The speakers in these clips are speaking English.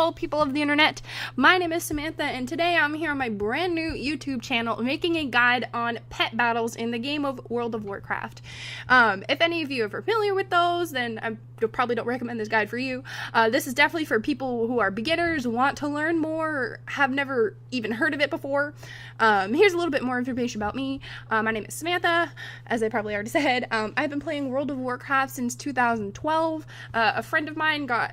Hello, people of the internet. My name is Samantha, and today I'm here on my brand new YouTube channel making a guide on pet battles in the game of World of Warcraft. If any of you are familiar with those, then I probably don't recommend this guide for you. This is definitely for people who are beginners, want to learn more, or have never even heard of it before. Here's a little bit more information about me. My name is Samantha, as I probably already said. I've been playing World of Warcraft since 2012. A friend of mine got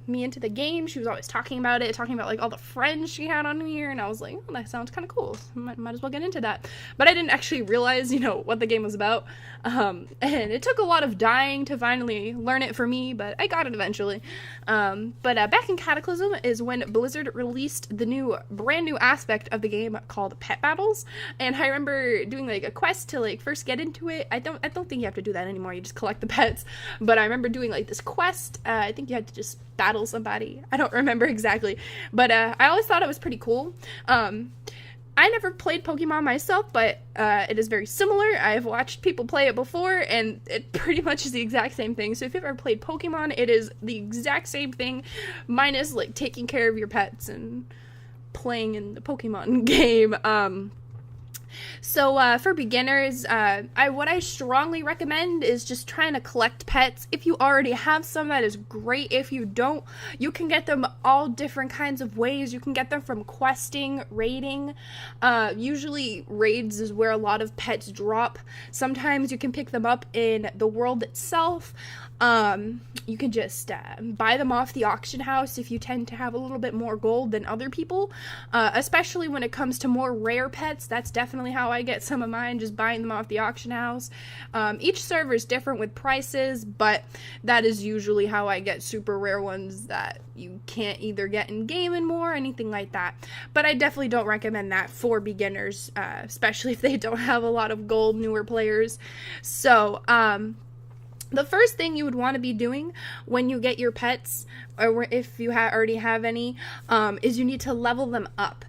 me into the game. She was always talking about it, talking about like all the friends she had on here, and I was like, oh, that sounds kind of cool. Might as well get into that. But I didn't actually realize, what the game was about. And it took a lot of dying to finally learn it for me, but I got it eventually. But back in Cataclysm is when Blizzard released the brand new aspect of the game called pet battles, and I remember doing like a quest to like first get into it. I don't think you have to do that anymore. You just collect the pets. But I remember doing like this quest. I think you had to just battle somebody. I don't remember exactly, but I always thought it was pretty cool. I never played Pokemon myself, but it is very similar. I've watched people play it before, and it pretty much is the exact same thing. So if you've ever played Pokemon, it is the exact same thing, minus like taking care of your pets and playing in the Pokemon game. So for beginners, what I strongly recommend is just trying to collect pets. If you already have some, that is great. If you don't, you can get them all different kinds of ways. You can get them from questing, raiding. Usually raids is where a lot of pets drop. Sometimes you can pick them up in the world itself. You can just buy them off the auction house if you tend to have a little bit more gold than other people, especially when it comes to more rare pets. That's definitely how I get some of mine, just buying them off the auction house. Each server is different with prices, but that is usually how I get super rare ones that you can't either get in game anymore or anything like that. But I definitely don't recommend that for beginners, especially if they don't have a lot of gold, newer players. So, the first thing you would want to be doing when you get your pets, or if you already have any, is you need to level them up.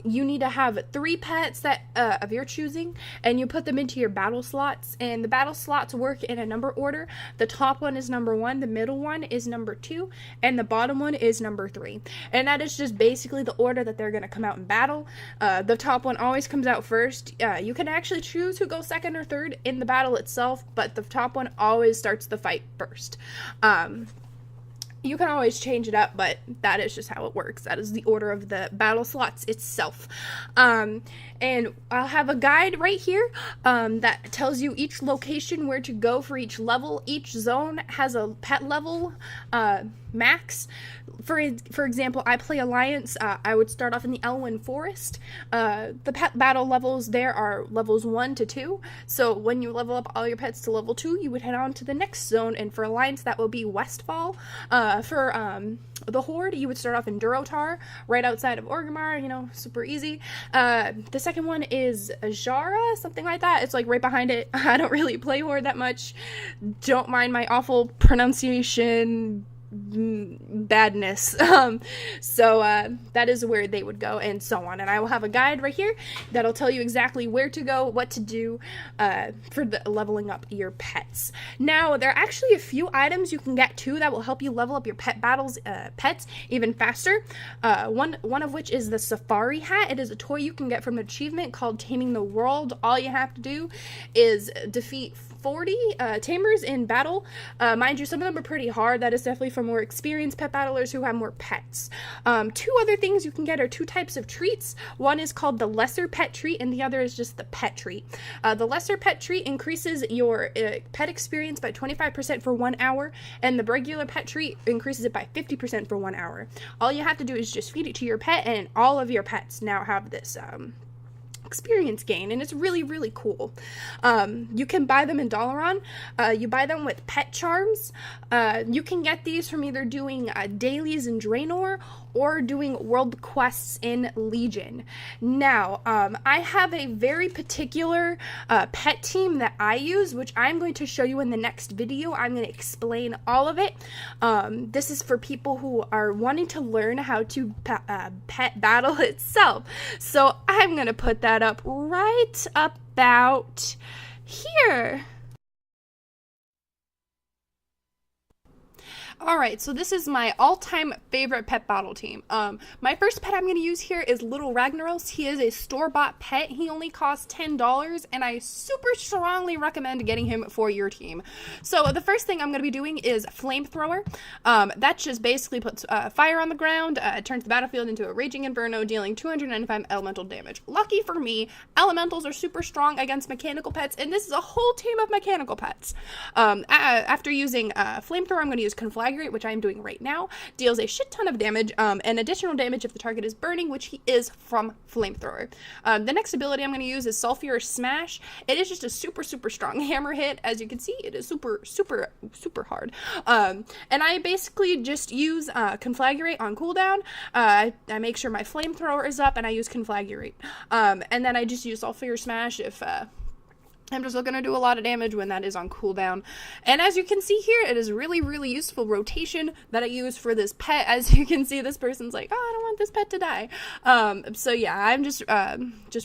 You need to have 3 pets that of your choosing, and you put them into your battle slots, and the battle slots work in a number order. The top one is number 1, the middle one is number 2, and the bottom one is number 3. And that is just basically the order that they're going to come out in battle. The top one always comes out first. You can actually choose who goes second or third in the battle itself, but the top one always starts the fight first. You can always change it up, but that is just how it works. That is the order of the battle slots itself. And I'll have a guide right here that tells you each location where to go for each level. Each zone has a pet level max. For example, I play Alliance. I would start off in the Elwynn Forest. The pet battle levels there are levels 1 to 2. So when you level up all your pets to level 2, you would head on to the next zone. And for Alliance, that will be Westfall. For the Horde, you would start off in Durotar, right outside of Orgrimmar, super easy. The second one is Azshara, something like that. It's like right behind it. I don't really play Horde that much. Don't mind my awful pronunciation badness. So that is where they would go, and so on. And I will have a guide right here that'll tell you exactly where to go, what to do for the leveling up your pets. Now, there are actually a few items you can get too that will help you level up your pets even faster. One of which is the Safari Hat. It is a toy you can get from an achievement called Taming the World. All you have to do is defeat 40 tamers in battle. Mind you, some of them are pretty hard. That is definitely for more experienced pet battlers who have more pets. 2 other things you can get are 2 types of treats. One is called the Lesser Pet Treat, and the other is just the Pet Treat. The Lesser Pet Treat increases your pet experience by 25% for 1 hour, and the regular Pet Treat increases it by 50% for 1 hour. All you have to do is just feed it to your pet, and all of your pets now have this experience gain, and it's really, really cool. You can buy them in Dalaran. You buy them with pet charms. You can get these from either doing dailies in Draenor or doing world quests in Legion. Now, I have a very particular pet team that I use, which I'm going to show you in the next video. I'm going to explain all of it. This is for people who are wanting to learn how to pet battle itself. So I'm going to put that up right about here. Alright, so this is my all-time favorite pet battle team. My first pet I'm going to use here is Little Ragnaros. He is a store-bought pet. He only costs $10, and I super strongly recommend getting him for your team. So the first thing I'm going to be doing is Flamethrower. That just basically puts fire on the ground, turns the battlefield into a raging inferno, dealing 295 elemental damage. Lucky for me, elementals are super strong against mechanical pets, and this is a whole team of mechanical pets. After using Flamethrower, I'm going to use Conflagrate, which I am doing right now. Deals a shit ton of damage, and additional damage if the target is burning, which he is from Flamethrower. The next ability I'm going to use is Sulfurous Smash. It is just a super strong hammer hit. As you can see, it is super hard. And I basically just use Conflagrate on cooldown. I make sure my Flamethrower is up, and I use Conflagrate. And then I just use Sulfurous Smash if I'm just looking to do a lot of damage when that is on cooldown. And as you can see here, it is really useful rotation that I use for this pet. As you can see, this person's like, oh, I don't want this pet to die. So yeah, I'm just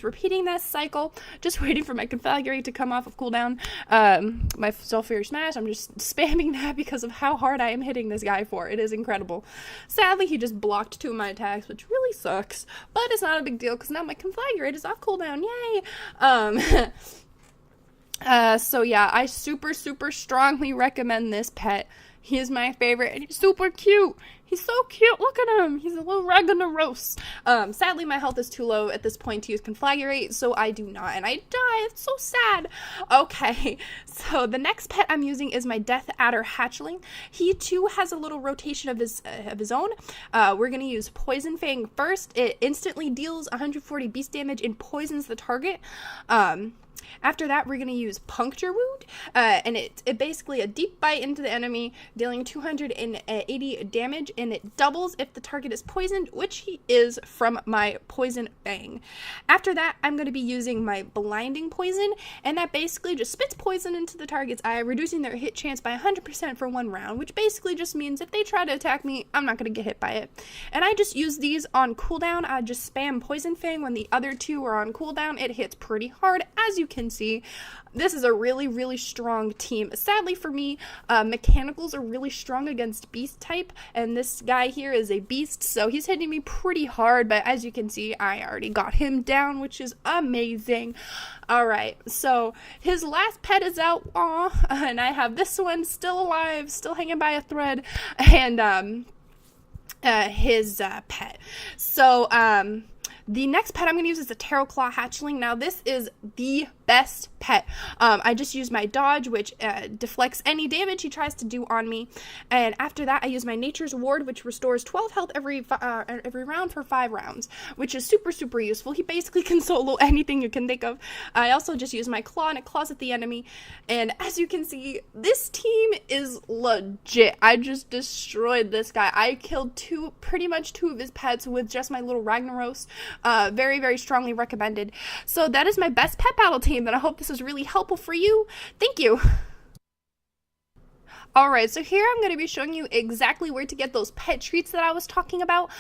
repeating this cycle, just waiting for my Conflagrate to come off of cooldown. My Sulfurous Smash, I'm just spamming that because of how hard I am hitting this guy for. It is incredible. Sadly, he just blocked 2 of my attacks, which really sucks. But it's not a big deal because now my Conflagrate is off cooldown. Yay! So yeah, I super strongly recommend this pet. He is my favorite, and he's super cute. He's so cute. Look at him. He's a little Ragnaros. Sadly, my health is too low at this point to use Conflagrate, so I do not, and I die. It's so sad. Okay, so the next pet I'm using is my Death Adder Hatchling. He too has a little rotation of his own. We're gonna use Poison Fang first. It instantly deals 140 beast damage and poisons the target. After that, we're going to use Puncture Wound, and it's basically a deep bite into the enemy, dealing 280 damage, and it doubles if the target is poisoned, which he is from my Poison Fang. After that, I'm going to be using my Blinding Poison, and that basically just spits poison into the target's eye, reducing their hit chance by 100% for 1 round, which basically just means if they try to attack me, I'm not going to get hit by it. And I just use these on cooldown. I just spam Poison Fang when the other 2 are on cooldown. It hits pretty hard, as you can see. This is a really strong team. Sadly for me, mechanicals are really strong against beast type, and this guy here is a beast, so he's hitting me pretty hard, but as you can see, I already got him down, which is amazing. Alright, so his last pet is out, and I have this one still alive, still hanging by a thread, and his pet. So the next pet I'm going to use is a Terraclaw Hatchling. Now, this is the best pet. I just use my dodge, which deflects any damage he tries to do on me. And after that, I use my Nature's Ward, which restores 12 health every round for 5 rounds, which is super useful. He basically can solo anything you can think of. I also just use my Claw, and it claws at the enemy. And as you can see, this team is legit. I just destroyed this guy. I killed pretty much two of his pets with just my little Ragnaros. Very strongly recommended. So that is my best pet battle team, and I hope this is really helpful for you. Thank you. Alright, so here I'm going to be showing you exactly where to get those pet treats that I was talking about.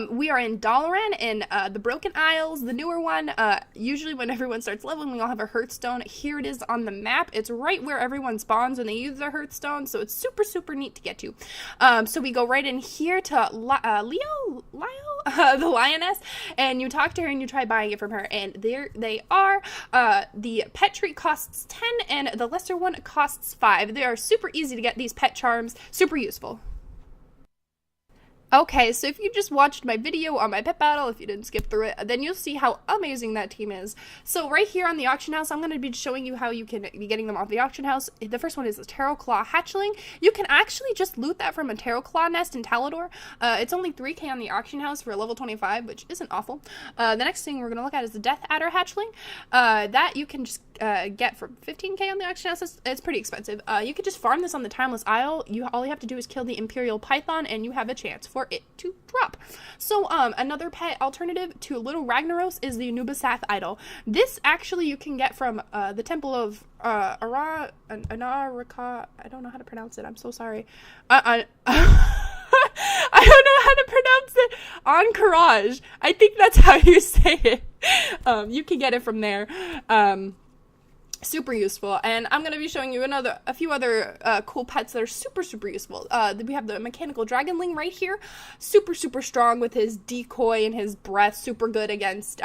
We are in Dalaran, in the Broken Isles, the newer one. Usually when everyone starts leveling, we all have a Hearthstone. Here it is on the map. It's right where everyone spawns when they use their Hearthstone, so it's super neat to get to. So we go right in here to Lyle, the lioness, and you talk to her and you try buying it from her, and there they are. The pet treat costs 10, and the lesser one costs 5. They are super easy to get. These pet charms, super useful. Okay, so if you just watched my video on my pet battle, if you didn't skip through it, then you'll see how amazing that team is. So right here on the auction house, I'm going to be showing you how you can be getting them off the auction house. The first one is the Terraclaw Hatchling. You can actually just loot that from a Terraclaw nest in Talador. It's only 3k on the auction house for a level 25, which isn't awful. The next thing we're going to look at is the Death Adder Hatchling. That you can just get for 15k on the auction house. It's pretty expensive. You could just farm this on the Timeless Isle. All you have to do is kill the Imperial Python, and you have a chance for it to drop. So another pet alternative to Little Ragnaros is the Anubisath Idol. This actually you can get from the Temple of Anarika. I don't know how to pronounce it. I'm so sorry. I don't know how to pronounce it. Ahn'Qiraj. I think that's how you say it. You can get it from there. super useful. And I'm going to be showing you a few other cool pets that are super useful. We have the mechanical dragonling right here, super strong with his decoy and his breath, super good against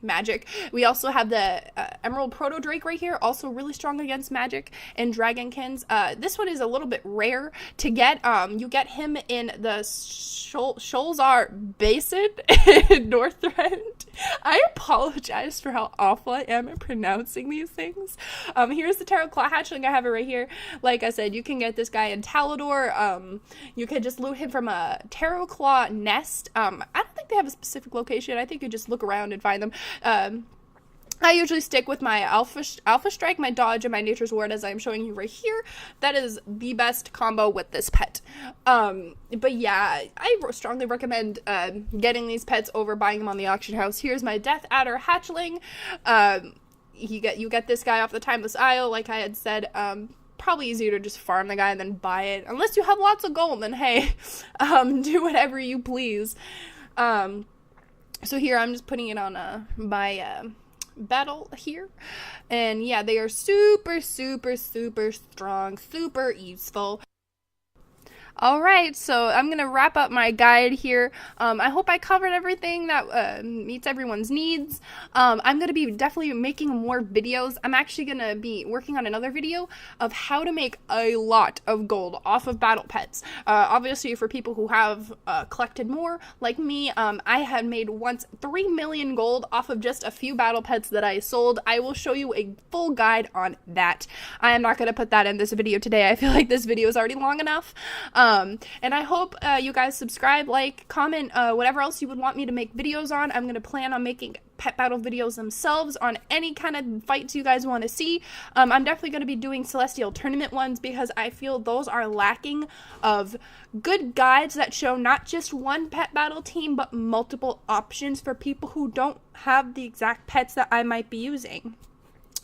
magic. We also have the emerald proto drake right here, also really strong against magic and dragonkins. This one is a little bit rare to get. You get him in the Sholzar Basin in Northrend. I apologize for how awful I am at pronouncing these things. Here's the Tarot Claw Hatchling. I have it right here. Like I said, you can get this guy in Talador. You can just loot him from a Tarot Claw nest. I don't think they have a specific location. I think you just look around and find them. I usually stick with my Alpha Strike, my Dodge, and my Nature's Ward, as I'm showing you right here. That is the best combo with this pet. But yeah, I strongly recommend getting these pets over buying them on the auction house. Here's my Death Adder Hatchling. You get this guy off the Timeless Isle, like I had said. Probably easier to just farm the guy and then buy it. Unless you have lots of gold, then hey, do whatever you please. So here I'm just putting it on my battle here, and yeah, they are super strong, super useful. Alright, so I'm going to wrap up my guide here. I hope I covered everything that meets everyone's needs. I'm going to be definitely making more videos. I'm actually going to be working on another video of how to make a lot of gold off of battle pets. Obviously, for people who have collected more, like me, I had made once 3 million gold off of just a few battle pets that I sold. I will show you a full guide on that. I am not going to put that in this video today. I feel like this video is already long enough. And I hope you guys subscribe, like, comment, whatever else you would want me to make videos on. I'm going to plan on making pet battle videos themselves on any kind of fights you guys want to see. I'm definitely going to be doing Celestial Tournament ones because I feel those are lacking of good guides that show not just one pet battle team, but multiple options for people who don't have the exact pets that I might be using.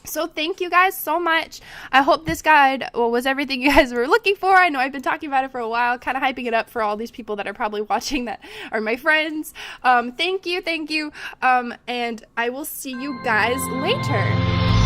So thank you guys so much. I hope this guide was everything you guys were looking for. I know I've been talking about it for a while, kind of hyping it up for all these people that are probably watching that are my friends. Thank you. And I will see you guys later.